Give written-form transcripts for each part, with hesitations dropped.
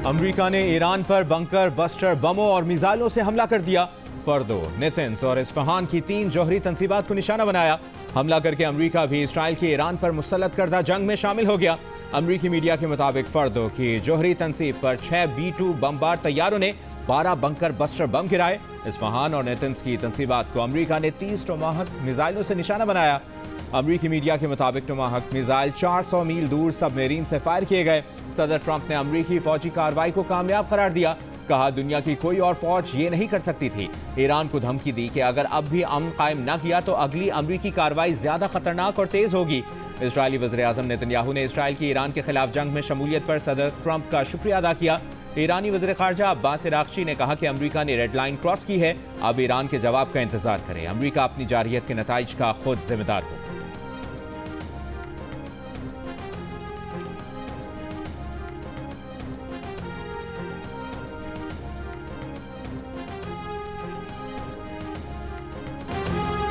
امریکہ نے ایران پر بنکر بسٹر بموں اور میزائلوں سے حملہ کر دیا۔ فردو، نیتنز اور اصفہان کی 3 جوہری تنصیبات کو نشانہ بنایا۔ حملہ کر کے امریکہ بھی اسرائیل کی ایران پر مسلط کردہ جنگ میں شامل ہو گیا۔ امریکی میڈیا کے مطابق فردو کی جوہری تنصیب پر 6 B-2 بمبار طیاروں نے 12 بنکر بسٹر بم گرائے۔ اصفہان اور نیتنز کی تنصیبات کو امریکہ نے 30 ٹوماہک میزائلوں سے نشانہ بنایا۔ امریکی میڈیا کے مطابق ٹوماہک میزائل 400 میل دور سب میرین سے فائر کیے گئے۔ صدر ٹرمپ نے امریکی فوجی کارروائی کو کامیاب قرار دیا۔ کہا دنیا کی کوئی اور فوج یہ نہیں کر سکتی تھی۔ ایران کو دھمکی دی کہ اگر اب بھی امن قائم نہ کیا تو اگلی امریکی کارروائی زیادہ خطرناک اور تیز ہوگی۔ اسرائیلی وزیراعظم نیتن یاہو نے اسرائیل کی ایران کے خلاف جنگ میں شمولیت پر صدر ٹرمپ کا شکریہ ادا کیا۔ ایرانی وزیر خارجہ عباس عراقچی نے کہا کہ امریکہ نے ریڈ لائن کراس کی ہے، اب ایران کے جواب کا انتظار کریں۔ امریکہ اپنی جارحیت کے نتائج کا خود ذمہ دار ہو۔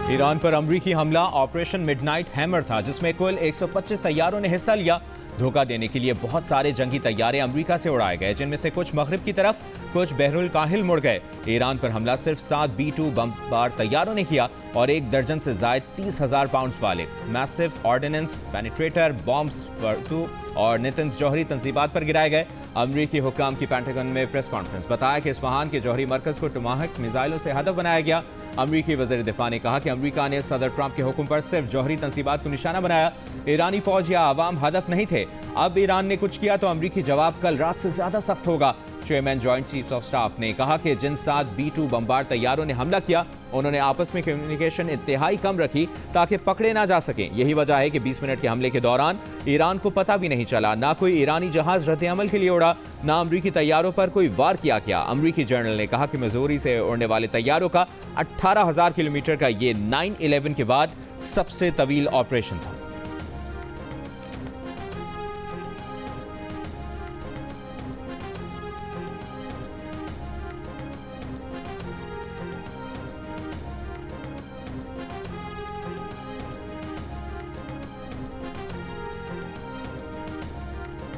ایران پر امریکی حملہ آپریشن مڈ نائٹ ہیمر تھا، جس میں کل 125 طیاروں نے حصہ لیا۔ دھوکہ دینے کے لیے بہت سارے جنگی طیارے امریکہ سے اڑائے گئے، جن میں سے کچھ مغرب کی طرف، کچھ بحر الکاہل مڑ گئے۔ ایران پر حملہ صرف 7 B-2 بمبار طیاروں نے کیا اور 1 درجن سے زائد 30,000 پاؤنڈز والے میسو آرڈیننس پینیٹریٹر بامبز فردو اور نیتنز جوہری تنصیبات پر گرائے گئے۔ امریکی حکام کی پینٹاگن میں پریس کانفرنس بتایا کہ اصفہان کے جوہری مرکز کو ٹوماہک میزائلوں سے ہدف بنایا گیا۔ امریکی وزیر دفاع نے کہا کہ امریکہ نے صدر ٹرمپ کے حکم پر صرف جوہری تنصیبات کو نشانہ بنایا۔ ایرانی فوج یا عوام ہدف نہیں تھے۔ اب ایران نے کچھ کیا تو امریکی جواب کل رات سے زیادہ سخت ہوگا۔ Chairman joint chiefs of staff نے کہا کہ جن 7 B-2 بمبار طیاروں نے حملہ کیا انہوں نے آپس میں کمیونیکیشن انتہائی کم رکھی تاکہ پکڑے نہ جا سکیں۔ یہی وجہ ہے کہ 20 منٹ کے حملے کے دوران ایران کو پتہ بھی نہیں چلا، نہ کوئی ایرانی جہاز رد عمل کے لیے اڑا، نہ امریکی طیاروں پر کوئی وار کیا گیا۔ امریکی جرنل نے کہا کہ مزوری سے اڑنے والے طیاروں کا 18,000 کلومیٹر کا یہ 9/11 کے بعد سب سے طویل آپریشن تھا۔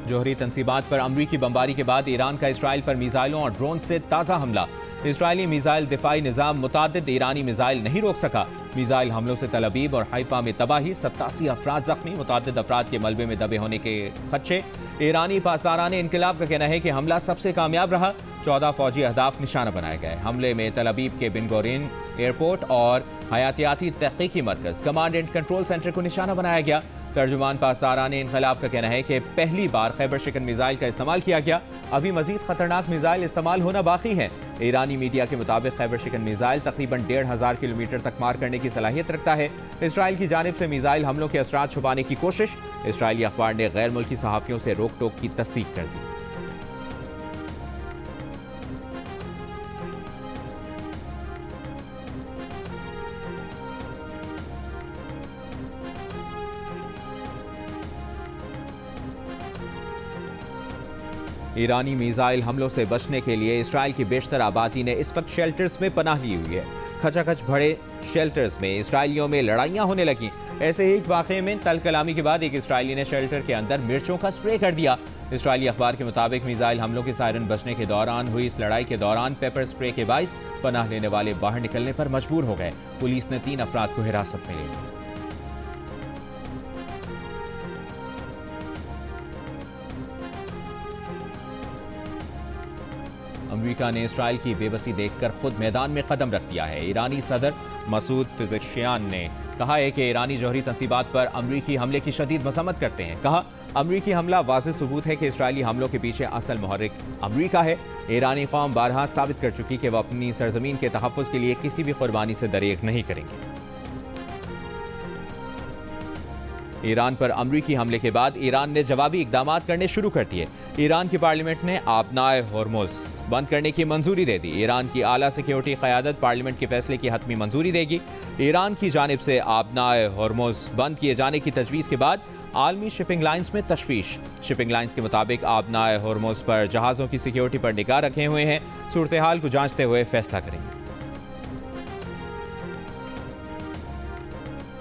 جوہری تنصیبات پر امریکی بمباری کے بعد ایران کا اسرائیل پر میزائلوں اور ڈرون سے تازہ حملہ۔ اسرائیلی میزائل دفاعی نظام متعدد ایرانی میزائل نہیں روک سکا۔ میزائل حملوں سے تل ابیب اور حیفا میں تباہی، 87 افراد زخمی، متعدد افراد کے ملبے میں دبے ہونے کے خدشے۔ ایرانی پاسداران انقلاب کا کہنا ہے کہ حملہ سب سے کامیاب رہا، 14 فوجی اہداف نشانہ بنائے گئے۔ حملے میں تل ابیب کے بن گورین ایئرپورٹ اور حیاتیاتی تحقیقی مرکز کمانڈ اینڈ کنٹرول سینٹر کو نشانہ بنایا گیا۔ ترجمان پاسداران انقلاب کا کہنا ہے کہ پہلی بار خیبر شکن میزائل کا استعمال کیا گیا، ابھی مزید خطرناک میزائل استعمال ہونا باقی ہیں۔ ایرانی میڈیا کے مطابق خیبر شکن میزائل تقریباً 1,500 کلومیٹر تک مار کرنے کی صلاحیت رکھتا ہے۔ اسرائیل کی جانب سے میزائل حملوں کے اثرات چھپانے کی کوشش۔ اسرائیلی اخبار نے غیر ملکی صحافیوں سے روک ٹوک کی تصدیق کر دی۔ ایرانی میزائل حملوں سے بچنے کے لیے اسرائیل کی بیشتر آبادی نے اس وقت شیلٹرز میں پناہ لی ہوئی ہے۔ کھچا کھچ بھرے شیلٹرز میں اسرائیلیوں میں لڑائیاں ہونے لگیں۔ ایسے ہی ایک واقعے میں تل کلامی کے بعد ایک اسرائیلی نے شیلٹر کے اندر مرچوں کا سپرے کر دیا۔ اسرائیلی اخبار کے مطابق میزائل حملوں کے سائرن بجنے کے دوران ہوئی اس لڑائی کے دوران پیپر سپرے کے باعث پناہ لینے والے باہر نکلنے پر مجبور ہو گئے۔ پولیس نے 3 افراد کو حراست میں لیا۔ امریکہ نے اسرائیل کی بے بسی دیکھ کر خود میدان میں قدم رکھ دیا ہے۔ ایرانی صدر مسعود پزشکیان نے کہا ہے کہ ایرانی جوہری تنصیبات پر امریکی حملے کی شدید مذمت کرتے ہیں۔ کہا امریکی حملہ واضح ثبوت ہے کہ اسرائیلی حملوں کے پیچھے اصل محرک امریکہ ہے۔ ایرانی قوم بارہا ثابت کر چکی کہ وہ اپنی سرزمین کے تحفظ کے لیے کسی بھی قربانی سے دریغ نہیں کریں گے۔ ایران پر امریکی حملے کے بعد ایران نے جوابی اقدامات کرنے شروع کر دیے۔ ایران کی پارلیمنٹ نے آبنائے ہرمز بند کرنے کی منظوری دے دی۔ ایران کی اعلیٰ سیکیورٹی قیادت پارلیمنٹ کے فیصلے کی حتمی منظوری دے گی۔ ایران کی جانب سے آبنائے ہرمز بند کیے جانے کی تجویز کے بعد عالمی شپنگ لائنز میں تشویش۔ شپنگ لائنز کے مطابق آبنائے ہرمز پر جہازوں کی سیکیورٹی پر نگاہ رکھے ہوئے ہیں، صورتحال کو جانچتے ہوئے فیصلہ کریں گے۔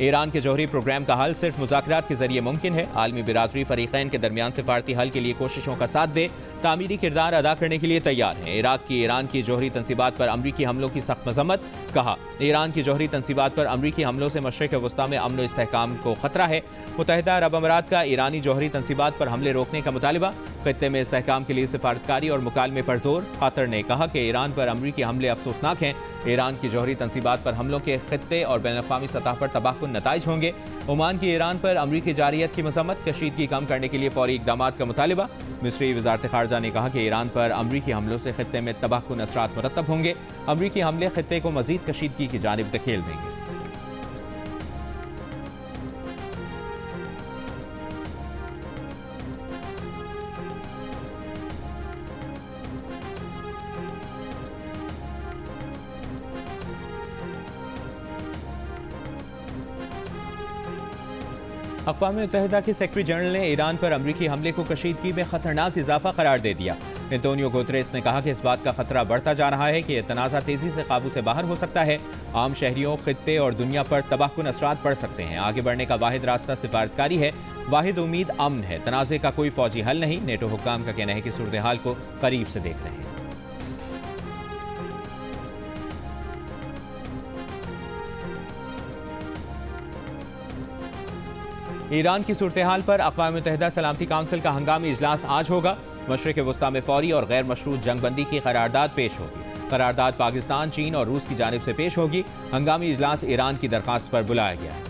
ایران کے جوہری پروگرام کا حل صرف مذاکرات کے ذریعے ممکن ہے۔ عالمی برادری فریقین کے درمیان سفارتی حل کے لیے کوششوں کا ساتھ دے، تعمیری کردار ادا کرنے کے لیے تیار ہیں۔ عراق کی ایران کی جوہری تنصیبات پر امریکی حملوں کی سخت مذمت۔ کہا، ایران کی جوہری تنصیبات پر امریکی حملوں سے مشرق وسطی میں امن و استحکام کو خطرہ ہے۔ متحدہ عرب امارات کا ایرانی جوہری تنصیبات پر حملے روکنے کا مطالبہ، خطے میں استحکام کے لیے سفارتکاری اور مکالمے پر زور۔ قطر نے کہا کہ ایران پر امریکی حملے افسوسناک ہیں۔ ایران کی جوہری تنصیبات پر حملوں کے خطے اور بین الاقوامی سطح پر تباہ کن نتائج ہوں گے۔ عمان کی ایران پر امریکی جارحیت کی مذمت، کشیدگی کم کرنے کے لیے فوری اقدامات کا مطالبہ۔ مصری وزارت خارجہ نے کہا کہ ایران پر امریکی حملوں سے خطے میں تباہ کن اثرات مرتب ہوں گے۔ امریکی حملے خطے کو مزید کشیدگی کی جانب دھکیل دیں گے۔ اقوام متحدہ کے سیکرٹری جنرل نے ایران پر امریکی حملے کو کشیدگی میں خطرناک اضافہ قرار دے دیا۔ انتونیو گوتریس نے کہا کہ اس بات کا خطرہ بڑھتا جا رہا ہے کہ یہ تنازع تیزی سے قابو سے باہر ہو سکتا ہے۔ عام شہریوں، خطے اور دنیا پر تباہ کن اثرات پڑ سکتے ہیں۔ آگے بڑھنے کا واحد راستہ سفارتکاری ہے، واحد امید امن ہے، تنازع کا کوئی فوجی حل نہیں۔ نیٹو حکام کا کہنا ہے کہ صورتحال کو قریب سے دیکھ رہے ہیں۔ ایران کی صورتحال پر اقوام متحدہ سلامتی کونسل کا ہنگامی اجلاس آج ہوگا۔ مشرق وسطی میں فوری اور غیر مشروط جنگ بندی کی قرارداد پیش ہوگی۔ قرارداد پاکستان، چین اور روس کی جانب سے پیش ہوگی۔ ہنگامی اجلاس ایران کی درخواست پر بلایا گیا ہے۔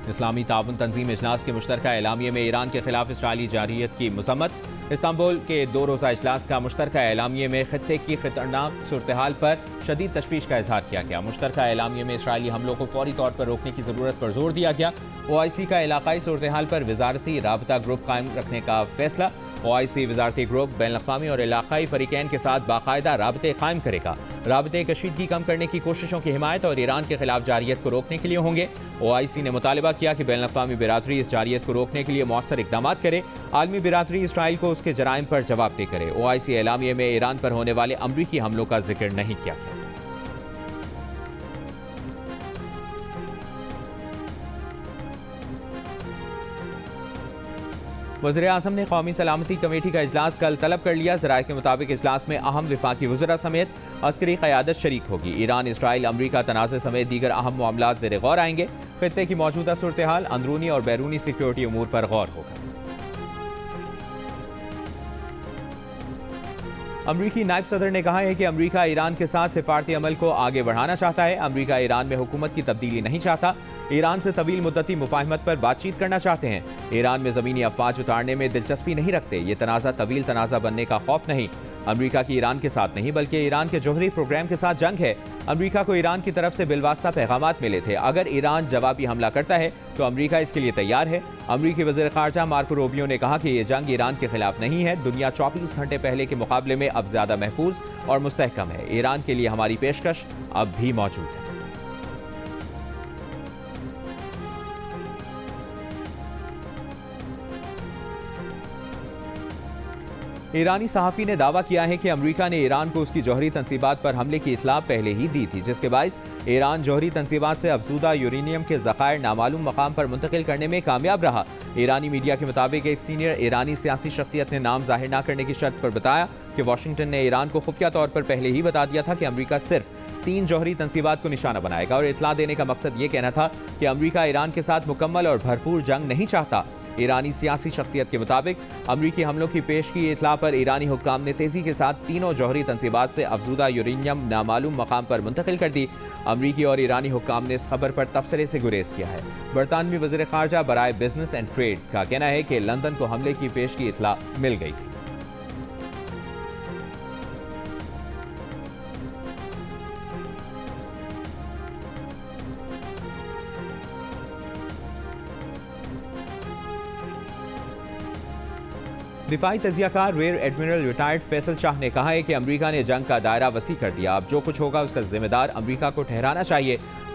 اسلامی تعاون تنظیم اجلاس کے مشترکہ اعلامیے میں ایران کے خلاف اسرائیلی جارحیت کی مذمت۔ استنبول کے 2 روزہ اجلاس کا مشترکہ اعلامیے میں خطے کی خطرناک صورتحال پر شدید تشویش کا اظہار کیا گیا۔ مشترکہ اعلامیے میں اسرائیلی حملوں کو فوری طور پر روکنے کی ضرورت پر زور دیا گیا۔ OIC کا علاقائی صورتحال پر وزارتی رابطہ گروپ قائم رکھنے کا فیصلہ۔ OIC وزارتی گروپ بین الاقوامی اور علاقائی فریقین کے ساتھ باقاعدہ رابطے قائم کرے گا۔ رابطے کشیدگی کم کرنے کی کوششوں کی حمایت اور ایران کے خلاف جارحیت کو روکنے کے لیے ہوں گے۔ OIC نے مطالبہ کیا کہ بین الاقوامی برادری اس جارحیت کو روکنے کے لیے مؤثر اقدامات کرے۔ عالمی برادری اسرائیل کو اس کے جرائم پر جواب دہ کرے۔ OIC اعلامیے میں ایران پر ہونے والے امریکی حملوں کا ذکر نہیں کیا گیا۔ وزیر اعظم نے قومی سلامتی کمیٹی کا اجلاس کل طلب کر لیا۔ ذرائع کے مطابق اجلاس میں اہم وفاقی وزراء سمیت عسکری قیادت شریک ہوگی۔ ایران، اسرائیل، امریکہ تنازع سمیت دیگر اہم معاملات زیر غور آئیں گے۔ خطے کی موجودہ صورتحال، اندرونی اور بیرونی سیکیورٹی امور پر غور ہوگا۔ امریکی نائب صدر نے کہا ہے کہ امریکہ ایران کے ساتھ سفارتی عمل کو آگے بڑھانا چاہتا ہے۔ امریکہ ایران میں حکومت کی تبدیلی نہیں چاہتا۔ ایران سے طویل مدتی مفاہمت پر بات چیت کرنا چاہتے ہیں۔ ایران میں زمینی افواج اتارنے میں دلچسپی نہیں رکھتے۔ یہ تنازع طویل تنازع بننے کا خوف نہیں۔ امریکہ کی ایران کے ساتھ نہیں بلکہ ایران کے جوہری پروگرام کے ساتھ جنگ ہے۔ امریکہ کو ایران کی طرف سے بالواسطہ پیغامات ملے تھے۔ اگر ایران جوابی حملہ کرتا ہے تو امریکہ اس کے لیے تیار ہے۔ امریکی وزیر خارجہ مارکو روبیو نے کہا کہ یہ جنگ ایران کے خلاف نہیں ہے۔ دنیا 24 گھنٹے پہلے کے مقابلے میں اب زیادہ محفوظ اور مستحکم ہے۔ ایران کے لیے ہماری پیشکش اب بھی موجود ہے۔ ایرانی صحافی نے دعویٰ کیا ہے کہ امریکہ نے ایران کو اس کی جوہری تنصیبات پر حملے کی اطلاع پہلے ہی دی تھی، جس کے باعث ایران جوہری تنصیبات سے افزودہ یورینیم کے ذخائر نامعلوم مقام پر منتقل کرنے میں کامیاب رہا۔ ایرانی میڈیا کے مطابق ایک سینئر ایرانی سیاسی شخصیت نے نام ظاہر نہ کرنے کی شرط پر بتایا کہ واشنگٹن نے ایران کو خفیہ طور پر پہلے ہی بتا دیا تھا کہ امریکہ صرف 3 جوہری تنصیبات کو نشانہ بنائے گا، اور اطلاع دینے کا مقصد یہ کہنا تھا کہ امریکہ ایران کے ساتھ مکمل اور بھرپور جنگ نہیں چاہتا۔ ایرانی سیاسی شخصیت کے مطابق امریکی حملوں کی پیشگی اطلاع پر ایرانی حکام نے تیزی کے ساتھ تینوں جوہری تنصیبات سے افزودہ یورینیم نامعلوم مقام پر منتقل کر دی۔ امریکی اور ایرانی حکام نے اس خبر پر تبصرے سے گریز کیا ہے۔ برطانوی وزیر خارجہ برائے بزنس اینڈ ٹریڈ کا کہنا ہے کہ لندن کو حملے کی پیشگی اطلاع مل گئی تھی۔ دفاعی تجزیہ کار ریئر ایڈمرل ریٹائرڈ فیصل شاہ نے کہا ہے کہ امریکہ نے جنگ کا دائرہ وسیع کر دیا۔ اب جو کچھ ہوگا اس کا ذمہ دار امریکہ کو ٹھہرانا چاہیے۔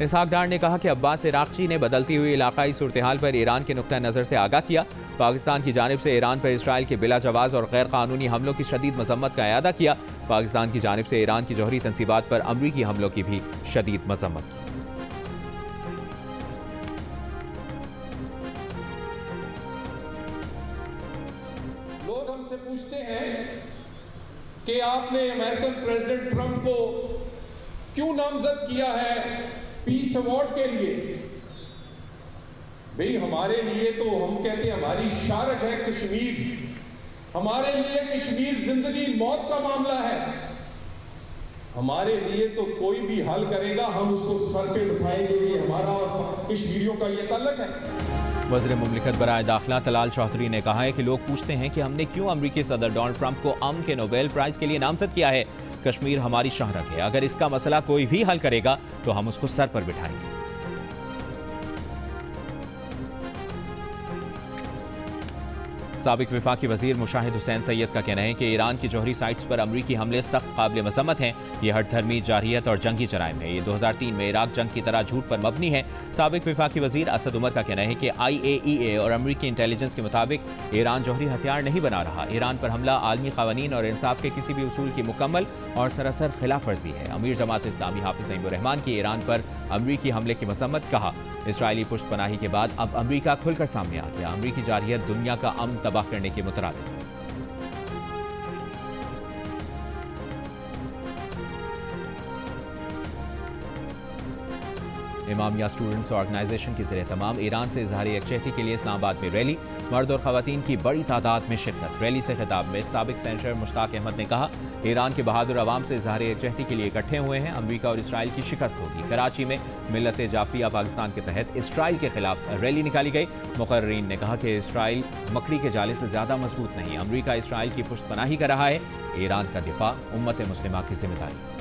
اسحاق ڈار نے کہا کہ عباس عراقچی نے بدلتی ہوئی علاقائی صورتحال پر ایران کے نقطہ نظر سے آگاہ کیا، پاکستان کی جانب سے ایران پر اسرائیل کے بلا جواز اور غیر قانونی حملوں کی شدید مذمت کا اعادہ کیا، پاکستان کی جانب سے ایران کی جوہری تنصیبات پر امریکی حملوں کی بھی شدید مذمت کی۔ لوگ ہم سے پوچھتے ہیں کہ آپ نے امریکن پریزیڈنٹ ٹرمپ کو کیوں نامزد کیا ہے پیس ایوارڈ کے لیے؟ بھئی ہمارے لیے تو ہم کہتے ہیں ہماری شارک ہے کشمیر، ہمارے لیے کشمیر زندگی موت کا معاملہ ہے، ہمارے لیے تو کوئی بھی حل کرے گا ہم اس کو سر پہ اٹھائیں گے، یہ ہمارا اور کشمیریوں کا یہ تعلق ہے۔ وزیر مملکت برائے داخلہ طلال چودھری نے کہا ہے کہ لوگ پوچھتے ہیں کہ ہم نے کیوں امریکی صدر ڈونلڈ ٹرمپ کو امن کے نوبیل پرائز کے لیے نامزد کیا ہے۔ کشمیر ہماری شہرت ہے، اگر اس کا مسئلہ کوئی بھی حل کرے گا تو ہم اس کو سر پر بٹھائیں گے۔ سابق وفاقی وزیر مشاہد حسین سید کا کہنا ہے کہ ایران کی جوہری سائٹس پر امریکی حملے سخت قابل مذمت ہیں، یہ ہٹ دھرمی جارحیت اور جنگی جرائم ہے، یہ 2003 میں عراق جنگ کی طرح جھوٹ پر مبنی ہے۔ سابق وفاقی وزیر اسد عمر کا کہنا ہے کہ IAEA اور امریکی انٹیلیجنس کے مطابق ایران جوہری ہتھیار نہیں بنا رہا، ایران پر حملہ عالمی قوانین اور انصاف کے کسی بھی اصول کی مکمل اور سراسر خلاف ورزی ہے۔ امیر جماعت اسلامی حافظ نعیم الرحمان کی ایران پر امریکی حملے کی مذمت، کہا اسرائیلی پشت پناہی کے بعد اب امریکہ کھل کر سامنے آ گیا، امریکی جارحیت دنیا کا امن تباہ کرنے کے مترادف ہے۔ امامیہ اسٹوڈنٹس آرگنائزیشن کی زیر اہتمام ایران سے اظہار یکجہتی کے لیے اسلام آباد میں ریلی، مرد اور خواتین کی بڑی تعداد میں شرکت۔ ریلی سے خطاب میں سابق سینیٹر مشتاق احمد نے کہا ایران کے بہادر عوام سے اظہار یکجہتی کے لیے اکٹھے ہوئے ہیں، امریکہ اور اسرائیل کی شکست ہوگی۔ کراچی میں ملت جعفریہ پاکستان کے تحت اسرائیل کے خلاف ریلی نکالی گئی، مقررین نے کہا کہ اسرائیل مکڑی کے جالے سے زیادہ مضبوط نہیں، امریکہ اسرائیل کی پشت پناہی کر رہا ہے، ایران کا دفاع امت مسلمہ کی ذمہ داری ہے۔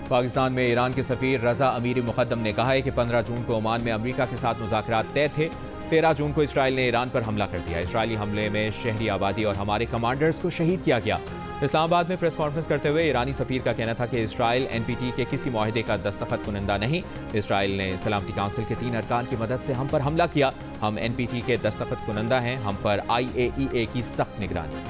پاکستان میں ایران کے سفیر رضا امیری مقدم نے کہا ہے کہ 15 جون کو عمان میں امریکہ کے ساتھ مذاکرات طے تھے، 13 جون کو اسرائیل نے ایران پر حملہ کر دیا، اسرائیلی حملے میں شہری آبادی اور ہمارے کمانڈرز کو شہید کیا گیا۔ اسلام آباد میں پریس کانفرنس کرتے ہوئے ایرانی سفیر کا کہنا تھا کہ اسرائیل NPT کے کسی معاہدے کا دستخط کنندہ نہیں، اسرائیل نے سلامتی کونسل کے 3 ارکان کی مدد سے ہم پر حملہ کیا، ہم NPT کے دستخط کنندہ ہیں، ہم پر IAEA کی سخت نگرانی۔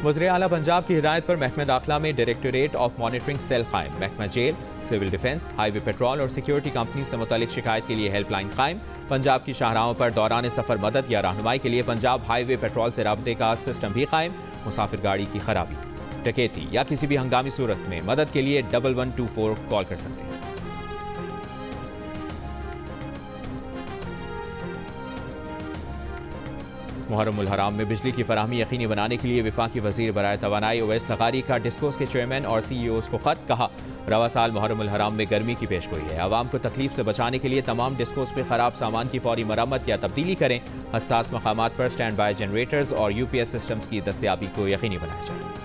وزیر اعلیٰ پنجاب کی ہدایت پر محکمہ داخلہ میں ڈائریکٹوریٹ آف مانیٹرنگ سیل قائم، محکمہ جیل، سول ڈیفنس، ہائی وے پیٹرول اور سیکیورٹی کمپنی سے متعلق شکایت کے لیے ہیلپ لائن قائم، پنجاب کی شاہراہوں پر دوران سفر مدد یا رہنمائی کے لیے پنجاب ہائی وے پیٹرول سے رابطے کا سسٹم بھی قائم، مسافر گاڑی کی خرابی، ڈکیتی یا کسی بھی ہنگامی صورت میں مدد کے لیے 1124 کال کر سکتے ہیں۔ محرم الحرام میں بجلی کی فراہمی یقینی بنانے کے لیے وفاقی وزیر برائے توانائی اویس لغاری کا ڈسکوز کے چیئرمین اور CEOs کو خط، کہا رواں سال محرم الحرام میں گرمی کی پیش گوئی ہے، عوام کو تکلیف سے بچانے کے لیے تمام ڈسکوز پہ خراب سامان کی فوری مرمت یا تبدیلی کریں، حساس مقامات پر سٹینڈ بائی جنریٹرز اور UPS سسٹمز کی دستیابی کو یقینی بنایا جائے۔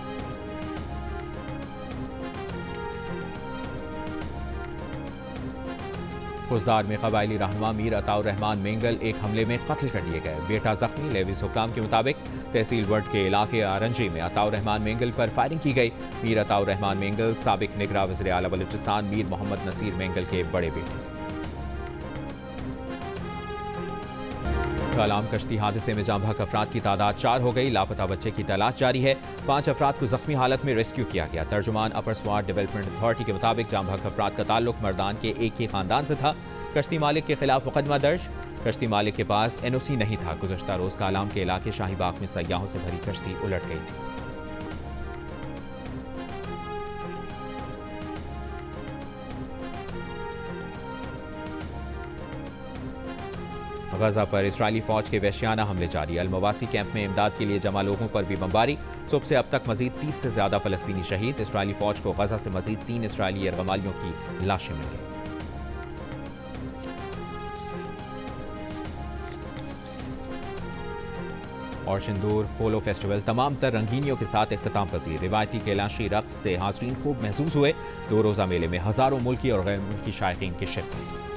خوزدار میں قبائلی رہنما میر عطاء الرحمان مینگل ایک حملے میں قتل کر دیے گئے، بیٹا زخمی، لیویز حکام کے مطابق تحصیل وڈ کے علاقے آرنجی میں عطاء الرحمان مینگل پر فائرنگ کی گئی، میر عطاء الرحمان مینگل سابق نگراں وزیر اعلیٰ بلوچستان میر محمد نصیر مینگل کے بڑے بیٹے۔ کالام کشتی حادثے میں جاں بحق افراد کی تعداد 4 ہو گئی، لاپتہ بچے کی تلاش جاری ہے، 5 افراد کو زخمی حالت میں ریسکیو کیا گیا۔ ترجمان اپر سمارٹ ڈیولپمنٹ اتھارٹی کے مطابق جاں بحق افراد کا تعلق مردان کے ایک ہی خاندان سے تھا، کشتی مالک کے خلاف مقدمہ درج، کشتی مالک کے پاس NOC نہیں تھا، گزشتہ روز کالام کے علاقے شاہی باغ میں سیاحوں سے بھری کشتی الٹ گئی تھی۔ غزہ پر اسرائیلی فوج کے وحشیانہ حملے جاری، المواسی کیمپ میں امداد کے لیے جمع لوگوں پر بھی بمباری، صبح سے اب تک مزید 30 سے زیادہ فلسطینی شہید، اسرائیلی فوج کو غزہ سے مزید 3 اسرائیلی یرغمالیوں کی لاشیں مل گئیں۔ اور شندور پولو فیسٹیول تمام تر رنگینیوں کے ساتھ اختتام پذیر۔ روایتی کیلاشی رقص سے حاضرین خوب محظوظ ہوئے۔ 2 روزہ میلے میں ہزاروں ملکی اور غیر ملکی شائقین کی شرکت۔